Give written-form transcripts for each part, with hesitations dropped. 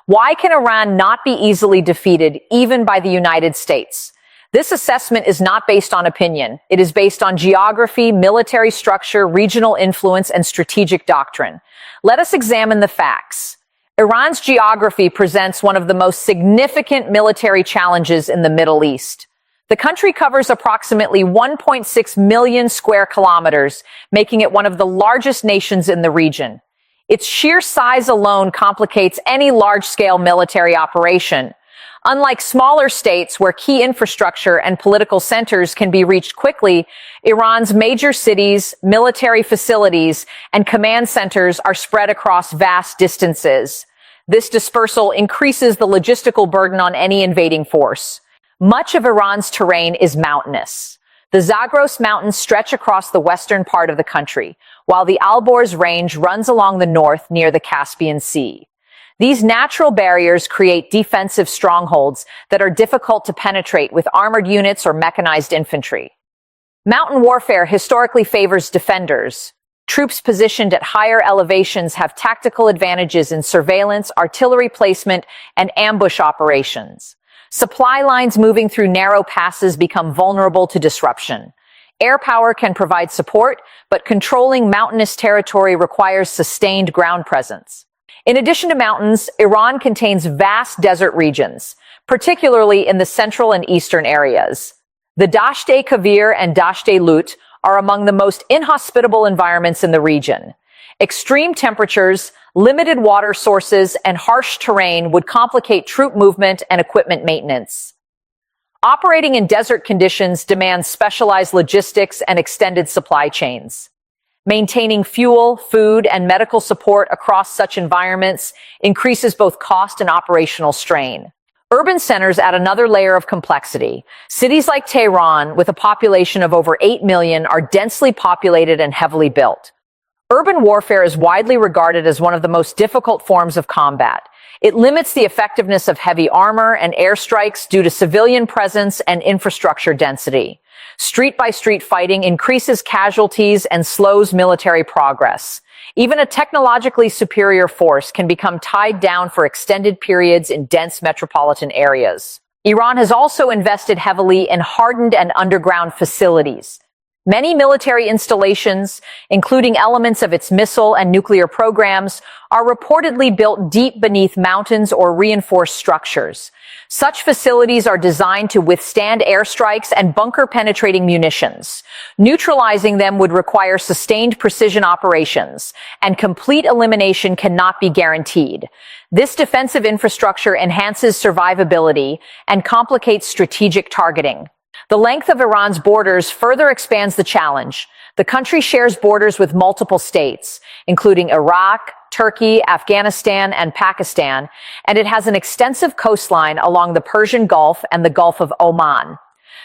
Why can Iran not be easily defeated, even by the United States? This assessment is not based on opinion. It is based on geography, military structure, regional influence, and strategic doctrine. Let us examine the facts. Iran's geography presents one of the most significant military challenges in the Middle East. The country covers approximately 1.6 million square kilometers, making it one of the largest nations in the region. Its sheer size alone complicates any large-scale military operation. Unlike smaller states where key infrastructure and political centers can be reached quickly, Iran's major cities, military facilities, and command centers are spread across vast distances. This dispersal increases the logistical burden on any invading force. Much of Iran's terrain is mountainous. The Zagros Mountains stretch across the western part of the country, while the Alborz Range runs along the north near the Caspian Sea. These natural barriers create defensive strongholds that are difficult to penetrate with armored units or mechanized infantry. Mountain warfare historically favors defenders. Troops positioned at higher elevations have tactical advantages in surveillance, artillery placement, and ambush operations. Supply lines moving through narrow passes become vulnerable to disruption. Air power can provide support, but controlling mountainous territory requires sustained ground presence. In addition to mountains, Iran contains vast desert regions, particularly in the central and eastern areas. The Dasht-e-Kavir and Dasht-e-Lut are among the most inhospitable environments in the region. Extreme temperatures, limited water sources, and harsh terrain would complicate troop movement and equipment maintenance. Operating in desert conditions demands specialized logistics and extended supply chains. Maintaining fuel, food, and medical support across such environments increases both cost and operational strain. Urban centers add another layer of complexity. Cities like Tehran, with a population of over 8 million, are densely populated and heavily built. Urban warfare is widely regarded as one of the most difficult forms of combat. It limits the effectiveness of heavy armor and airstrikes due to civilian presence and infrastructure density. Street-by-street fighting increases casualties and slows military progress. Even a technologically superior force can become tied down for extended periods in dense metropolitan areas. Iran has also invested heavily in hardened and underground facilities. Many military installations, including elements of its missile and nuclear programs, are reportedly built deep beneath mountains or reinforced structures. Such facilities are designed to withstand airstrikes and bunker-penetrating munitions. Neutralizing them would require sustained precision operations, and complete elimination cannot be guaranteed. This defensive infrastructure enhances survivability and complicates strategic targeting. The length of Iran's borders further expands the challenge. The country shares borders with multiple states, including Iraq, Turkey, Afghanistan, and Pakistan, and it has an extensive coastline along the Persian Gulf and the Gulf of Oman.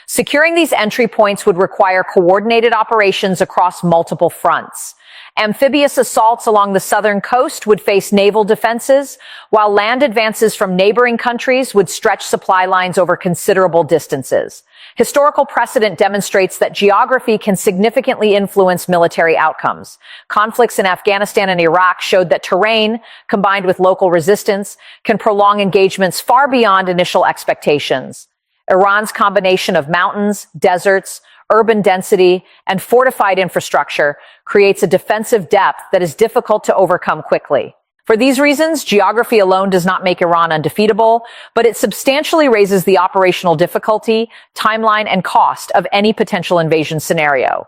Securing these entry points would require coordinated operations across multiple fronts. Amphibious assaults along the southern coast would face naval defenses, while land advances from neighboring countries would stretch supply lines over considerable distances. Historical precedent demonstrates that geography can significantly influence military outcomes. Conflicts in Afghanistan and Iraq showed that terrain, combined with local resistance, can prolong engagements far beyond initial expectations. Iran's combination of mountains, deserts, urban density, and fortified infrastructure creates a defensive depth that is difficult to overcome quickly. For these reasons, geography alone does not make Iran undefeatable, but it substantially raises the operational difficulty, timeline, and cost of any potential invasion scenario.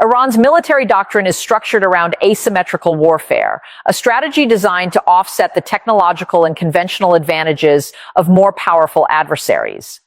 Iran's military doctrine is structured around asymmetrical warfare, a strategy designed to offset the technological and conventional advantages of more powerful adversaries.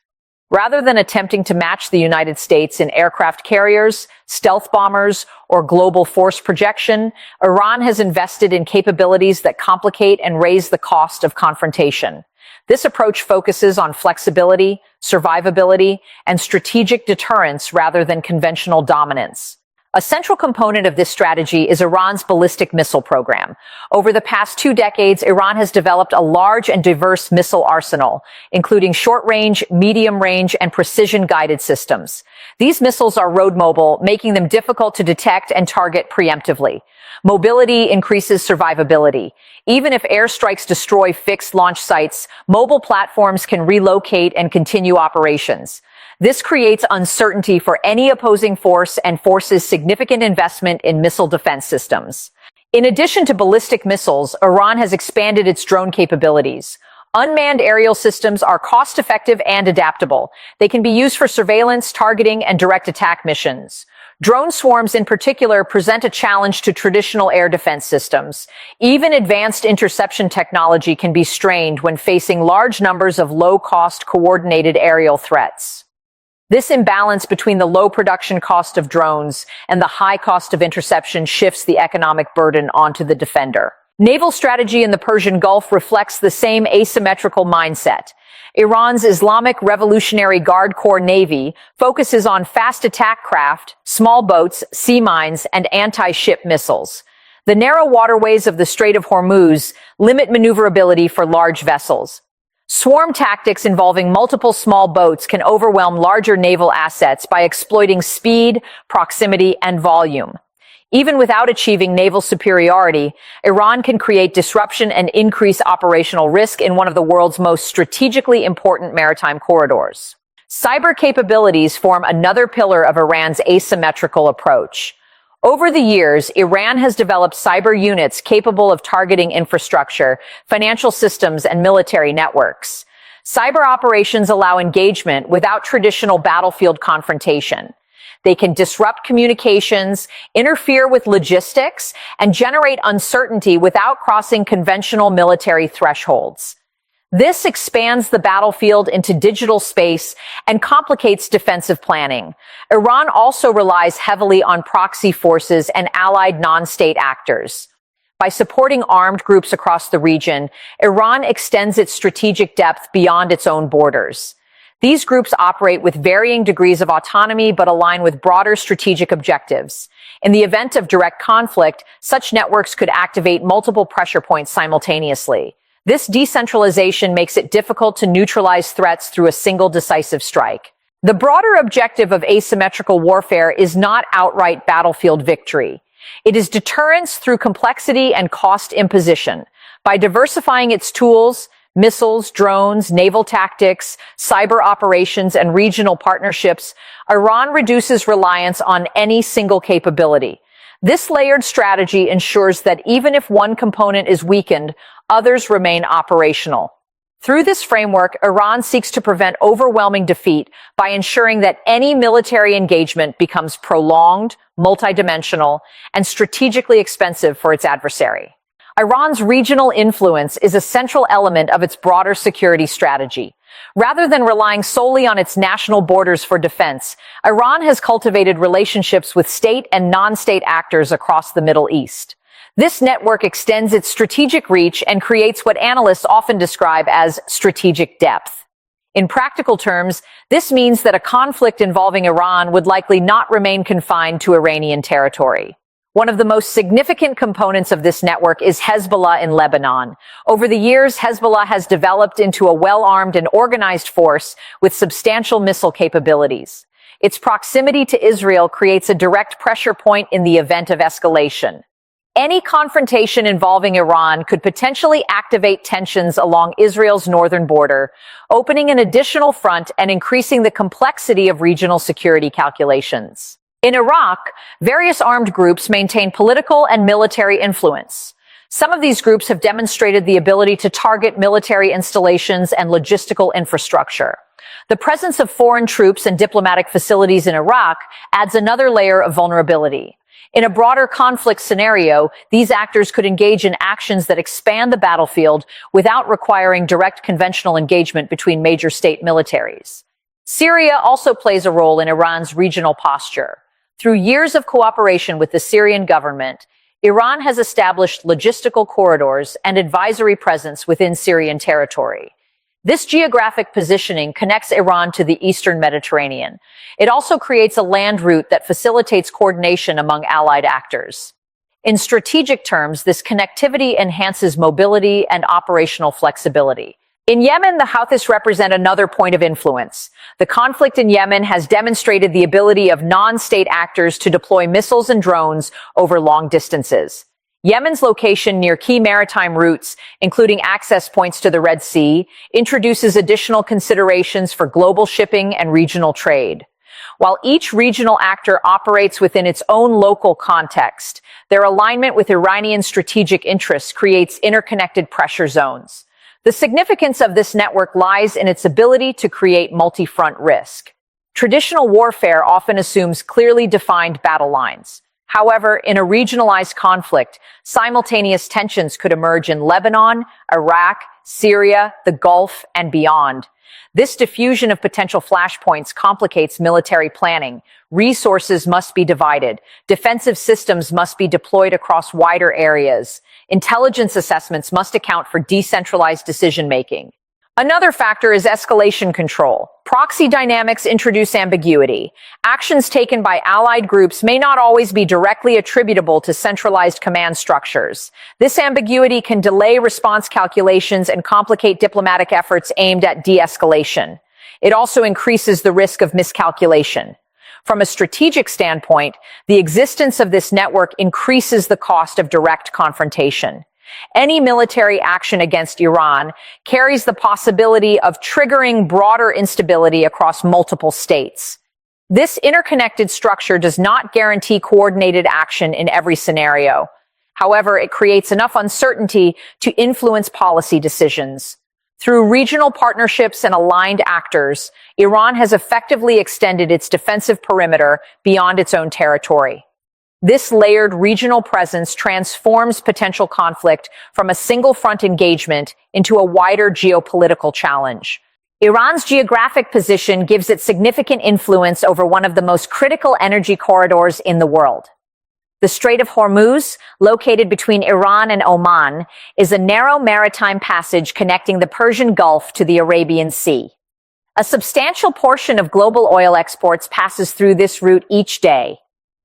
Rather than attempting to match the United States in aircraft carriers, stealth bombers, or global force projection, Iran has invested in capabilities that complicate and raise the cost of confrontation. This approach focuses on flexibility, survivability, and strategic deterrence rather than conventional dominance. A central component of this strategy is Iran's ballistic missile program. Over the past 2 decades, Iran has developed a large and diverse missile arsenal, including short-range, medium-range, and precision-guided systems. These missiles are road mobile, making them difficult to detect and target preemptively. Mobility increases survivability. Even if airstrikes destroy fixed launch sites, mobile platforms can relocate and continue operations. This creates uncertainty for any opposing force and forces significant investment in missile defense systems. In addition to ballistic missiles, Iran has expanded its drone capabilities. Unmanned aerial systems are cost-effective and adaptable. They can be used for surveillance, targeting, and direct attack missions. Drone swarms in particular present a challenge to traditional air defense systems. Even advanced interception technology can be strained when facing large numbers of low-cost coordinated aerial threats. This imbalance between the low production cost of drones and the high cost of interception shifts the economic burden onto the defender. Naval strategy in the Persian Gulf reflects the same asymmetrical mindset. Iran's Islamic Revolutionary Guard Corps Navy focuses on fast attack craft, small boats, sea mines, and anti-ship missiles. The narrow waterways of the Strait of Hormuz limit maneuverability for large vessels. Swarm tactics involving multiple small boats can overwhelm larger naval assets by exploiting speed, proximity, and volume. Even without achieving naval superiority, Iran can create disruption and increase operational risk in one of the world's most strategically important maritime corridors. Cyber capabilities form another pillar of Iran's asymmetrical approach. Over the years, Iran has developed cyber units capable of targeting infrastructure, financial systems, and military networks. Cyber operations allow engagement without traditional battlefield confrontation. They can disrupt communications, interfere with logistics, and generate uncertainty without crossing conventional military thresholds. This expands the battlefield into digital space and complicates defensive planning. Iran also relies heavily on proxy forces and allied non-state actors. By supporting armed groups across the region, Iran extends its strategic depth beyond its own borders. These groups operate with varying degrees of autonomy but align with broader strategic objectives. In the event of direct conflict, such networks could activate multiple pressure points simultaneously. This decentralization makes it difficult to neutralize threats through a single decisive strike. The broader objective of asymmetrical warfare is not outright battlefield victory. It is deterrence through complexity and cost imposition. By diversifying its tools, missiles, drones, naval tactics, cyber operations, and regional partnerships, Iran reduces reliance on any single capability. This layered strategy ensures that even if one component is weakened, others remain operational. Through this framework, Iran seeks to prevent overwhelming defeat by ensuring that any military engagement becomes prolonged, multidimensional, and strategically expensive for its adversary. Iran's regional influence is a central element of its broader security strategy. Rather than relying solely on its national borders for defense, Iran has cultivated relationships with state and non-state actors across the Middle East. This network extends its strategic reach and creates what analysts often describe as strategic depth. In practical terms, this means that a conflict involving Iran would likely not remain confined to Iranian territory. One of the most significant components of this network is Hezbollah in Lebanon. Over the years, Hezbollah has developed into a well-armed and organized force with substantial missile capabilities. Its proximity to Israel creates a direct pressure point in the event of escalation. Any confrontation involving Iran could potentially activate tensions along Israel's northern border, opening an additional front and increasing the complexity of regional security calculations. In Iraq, various armed groups maintain political and military influence. Some of these groups have demonstrated the ability to target military installations and logistical infrastructure. The presence of foreign troops and diplomatic facilities in Iraq adds another layer of vulnerability. In a broader conflict scenario, these actors could engage in actions that expand the battlefield without requiring direct conventional engagement between major state militaries. Syria also plays a role in Iran's regional posture. Through years of cooperation with the Syrian government, Iran has established logistical corridors and advisory presence within Syrian territory. This geographic positioning connects Iran to the eastern Mediterranean. It also creates a land route that facilitates coordination among allied actors. In strategic terms, this connectivity enhances mobility and operational flexibility. In Yemen, the Houthis represent another point of influence. The conflict in Yemen has demonstrated the ability of non-state actors to deploy missiles and drones over long distances. Yemen's location near key maritime routes, including access points to the Red Sea, introduces additional considerations for global shipping and regional trade. While each regional actor operates within its own local context, their alignment with Iranian strategic interests creates interconnected pressure zones. The significance of this network lies in its ability to create multi-front risk. Traditional warfare often assumes clearly defined battle lines. However, in a regionalized conflict, simultaneous tensions could emerge in Lebanon, Iraq, Syria, the Gulf, and beyond. This diffusion of potential flashpoints complicates military planning. Resources must be divided. Defensive systems must be deployed across wider areas. Intelligence assessments must account for decentralized decision-making. Another factor is escalation control. Proxy dynamics introduce ambiguity. Actions taken by allied groups may not always be directly attributable to centralized command structures. This ambiguity can delay response calculations and complicate diplomatic efforts aimed at de-escalation. It also increases the risk of miscalculation. From a strategic standpoint, the existence of this network increases the cost of direct confrontation. Any military action against Iran carries the possibility of triggering broader instability across multiple states. This interconnected structure does not guarantee coordinated action in every scenario. However, it creates enough uncertainty to influence policy decisions. Through regional partnerships and aligned actors, Iran has effectively extended its defensive perimeter beyond its own territory. This layered regional presence transforms potential conflict from a single-front engagement into a wider geopolitical challenge. Iran's geographic position gives it significant influence over one of the most critical energy corridors in the world. The Strait of Hormuz, located between Iran and Oman, is a narrow maritime passage connecting the Persian Gulf to the Arabian Sea. A substantial portion of global oil exports passes through this route each day.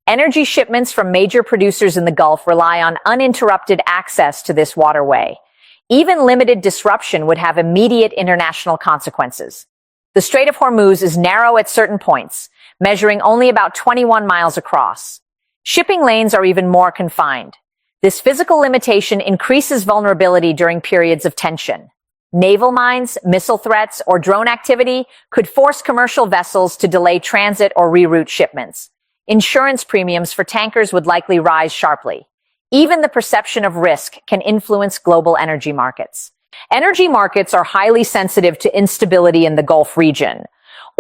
Energy shipments from major producers in the Gulf rely on uninterrupted access to this waterway. Even limited disruption would have immediate international consequences. The Strait of Hormuz is narrow at certain points, measuring only about 21 miles across. Shipping lanes are even more confined. This physical limitation increases vulnerability during periods of tension. Naval mines, missile threats, or drone activity could force commercial vessels to delay transit or reroute shipments. Insurance premiums for tankers would likely rise sharply. Even the perception of risk can influence global energy markets. Energy markets are highly sensitive to instability in the Gulf region.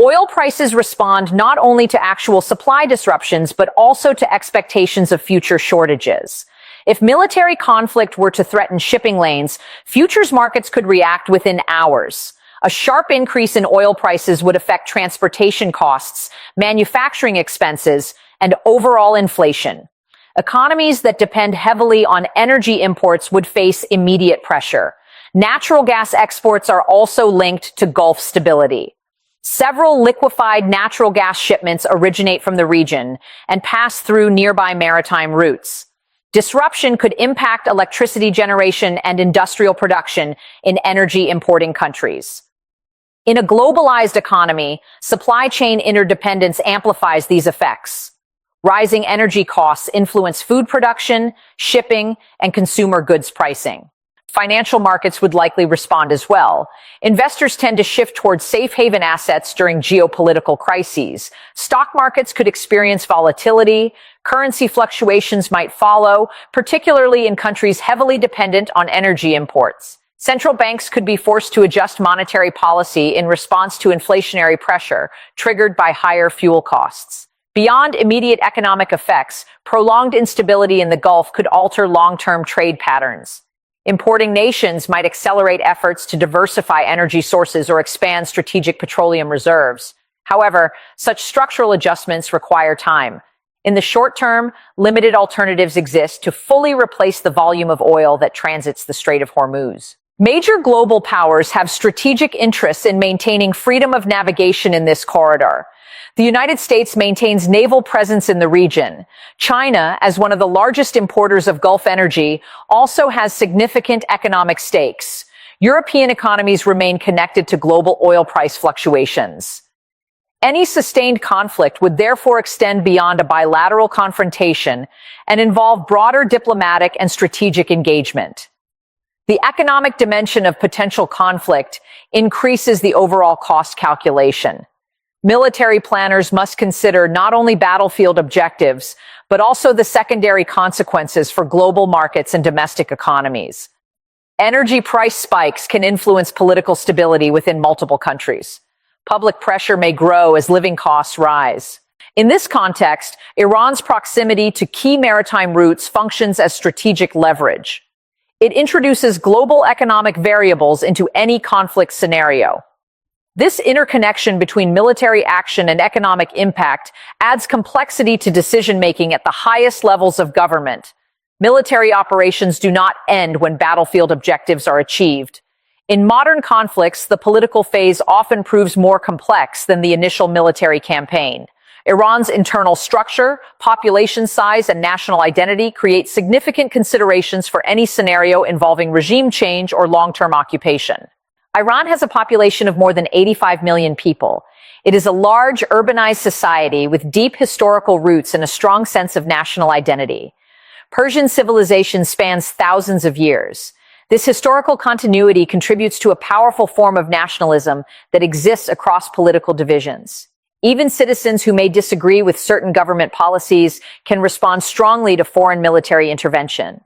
Oil prices respond not only to actual supply disruptions, but also to expectations of future shortages. If military conflict were to threaten shipping lanes, futures markets could react within hours. A sharp increase in oil prices would affect transportation costs, manufacturing expenses, and overall inflation. Economies that depend heavily on energy imports would face immediate pressure. Natural gas exports are also linked to Gulf stability. Several liquefied natural gas shipments originate from the region and pass through nearby maritime routes. Disruption could impact electricity generation and industrial production in energy importing countries. In a globalized economy, supply chain interdependence amplifies these effects. Rising energy costs influence food production, shipping, and consumer goods pricing. Financial markets would likely respond as well. Investors tend to shift towards safe haven assets during geopolitical crises. Stock markets could experience volatility. Currency fluctuations might follow, particularly in countries heavily dependent on energy imports. Central banks could be forced to adjust monetary policy in response to inflationary pressure triggered by higher fuel costs. Beyond immediate economic effects, prolonged instability in the Gulf could alter long-term trade patterns. Importing nations might accelerate efforts to diversify energy sources or expand strategic petroleum reserves. However, such structural adjustments require time. In the short term, limited alternatives exist to fully replace the volume of oil that transits the Strait of Hormuz. Major global powers have strategic interests in maintaining freedom of navigation in this corridor. The United States maintains naval presence in the region. China, as one of the largest importers of Gulf energy, also has significant economic stakes. European economies remain connected to global oil price fluctuations. Any sustained conflict would therefore extend beyond a bilateral confrontation and involve broader diplomatic and strategic engagement. The economic dimension of potential conflict increases the overall cost calculation. Military planners must consider not only battlefield objectives, but also the secondary consequences for global markets and domestic economies. Energy price spikes can influence political stability within multiple countries. Public pressure may grow as living costs rise. In this context, Iran's proximity to key maritime routes functions as strategic leverage. It introduces global economic variables into any conflict scenario. This interconnection between military action and economic impact adds complexity to decision-making at the highest levels of government. Military operations do not end when battlefield objectives are achieved. In modern conflicts, the political phase often proves more complex than the initial military campaign. Iran's internal structure, population size, and national identity create significant considerations for any scenario involving regime change or long-term occupation. Iran has a population of more than 85 million people. It is a large, urbanized society with deep historical roots and a strong sense of national identity. Persian civilization spans thousands of years. This historical continuity contributes to a powerful form of nationalism that exists across political divisions. Even citizens who may disagree with certain government policies can respond strongly to foreign military intervention.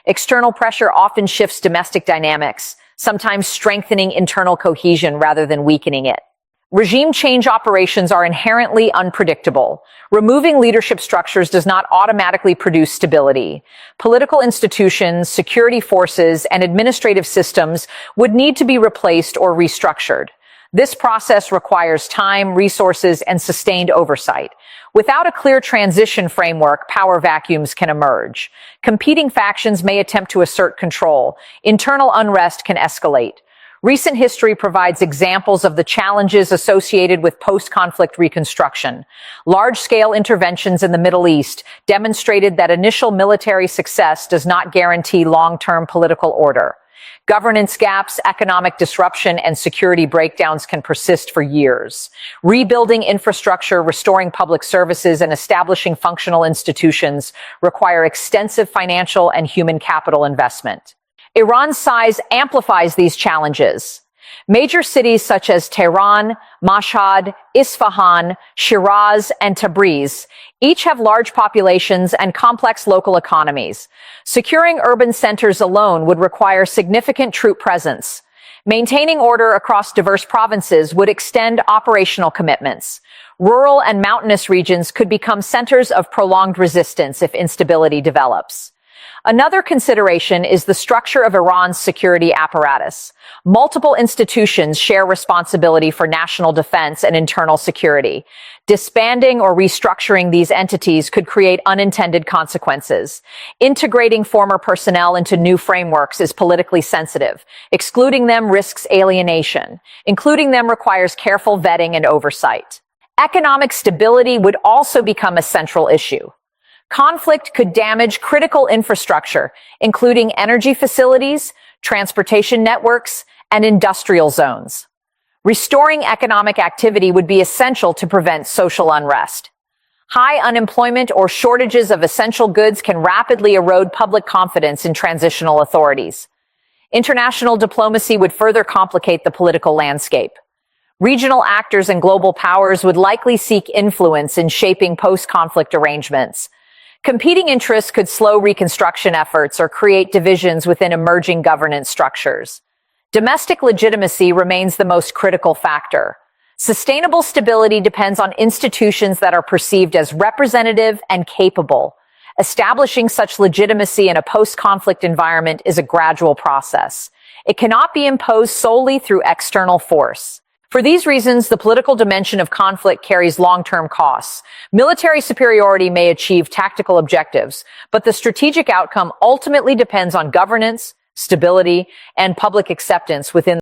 External pressure often shifts domestic dynamics, sometimes strengthening internal cohesion rather than weakening it. Regime change operations are inherently unpredictable. Removing leadership structures does not automatically produce stability. Political institutions, security forces, and administrative systems would need to be replaced or restructured. This process requires time, resources, and sustained oversight. Without a clear transition framework, power vacuums can emerge. Competing factions may attempt to assert control. Internal unrest can escalate. Recent history provides examples of the challenges associated with post-conflict reconstruction. Large-scale interventions in the Middle East demonstrated that initial military success does not guarantee long-term political order. Governance gaps, economic disruption, and security breakdowns can persist for years. Rebuilding infrastructure, restoring public services, and establishing functional institutions require extensive financial and human capital investment. Iran's size amplifies these challenges. Major cities such as Tehran, Mashhad, Isfahan, Shiraz, and Tabriz each have large populations and complex local economies. Securing urban centers alone would require significant troop presence. Maintaining order across diverse provinces would extend operational commitments. Rural and mountainous regions could become centers of prolonged resistance if instability develops. Another consideration is the structure of Iran's security apparatus. Multiple institutions share responsibility for national defense and internal security. Disbanding or restructuring these entities could create unintended consequences. Integrating former personnel into new frameworks is politically sensitive. Excluding them risks alienation. Including them requires careful vetting and oversight. Economic stability would also become a central issue. Conflict could damage critical infrastructure, including energy facilities, transportation networks, and industrial zones. Restoring economic activity would be essential to prevent social unrest. High unemployment or shortages of essential goods can rapidly erode public confidence in transitional authorities. International diplomacy would further complicate the political landscape. Regional actors and global powers would likely seek influence in shaping post-conflict arrangements. Competing interests could slow reconstruction efforts or create divisions within emerging governance structures. Domestic legitimacy remains the most critical factor. Sustainable stability depends on institutions that are perceived as representative and capable. Establishing such legitimacy in a post-conflict environment is a gradual process. It cannot be imposed solely through external force. For these reasons, the political dimension of conflict carries long-term costs. Military superiority may achieve tactical objectives, but the strategic outcome ultimately depends on governance, stability, and public acceptance within